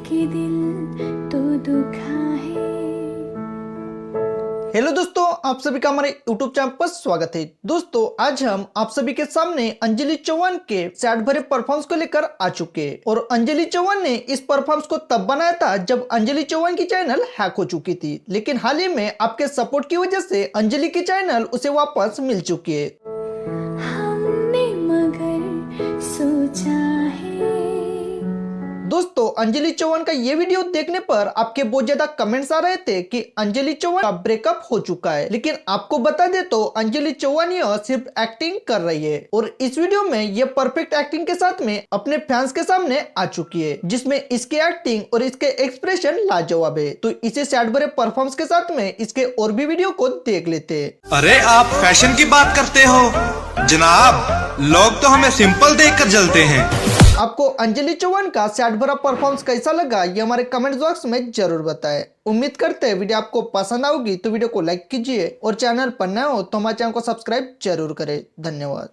कि दिल तो दुखा है। हेलो दोस्तों, आप सभी का हमारे YouTube चैनल पर स्वागत है। दोस्तों, आज हम आप सभी के सामने अंजलि चौहान के सैड भरे परफॉर्मेंस को लेकर आ चुके हैं। और अंजलि चौहान ने इस परफॉर्मेंस को तब बनाया था जब अंजलि चौहान की चैनल हैक हो चुकी थी, लेकिन हाल ही में आपके सपोर्ट की वजह से अंजलि की चैनल उसे वापस मिल चुकी है। हमने मगर सोचा है। दोस्तों, अंजलि चौहान का ये वीडियो देखने पर आपके बहुत ज्यादा कमेंट्स आ रहे थे कि अंजलि चौहान का ब्रेकअप हो चुका है, लेकिन आपको बता दे तो अंजलि चौहान यह सिर्फ एक्टिंग कर रही है। और इस वीडियो में ये परफेक्ट एक्टिंग के साथ में अपने फैंस के सामने आ चुकी है, जिसमें इसकी एक्टिंग और इसके एक्सप्रेशन लाजवाब है। तो इसे सैड भरे परफॉर्मेंस के साथ में इसके और भी वीडियो को देख लेते हैं। अरे आप फैशन की बात करते हो जनाब, लोग तो हमें सिंपल देखकर जलते हैं। आपको अंजलि चौहान का सैड भरा परफॉर्मेंस कैसा लगा ये हमारे कमेंट बॉक्स में जरूर बताएं। उम्मीद करते हैं वीडियो आपको पसंद आएगी, तो वीडियो को लाइक कीजिए और चैनल पर नए हो तो हमारे चैनल को सब्सक्राइब जरूर करें। धन्यवाद।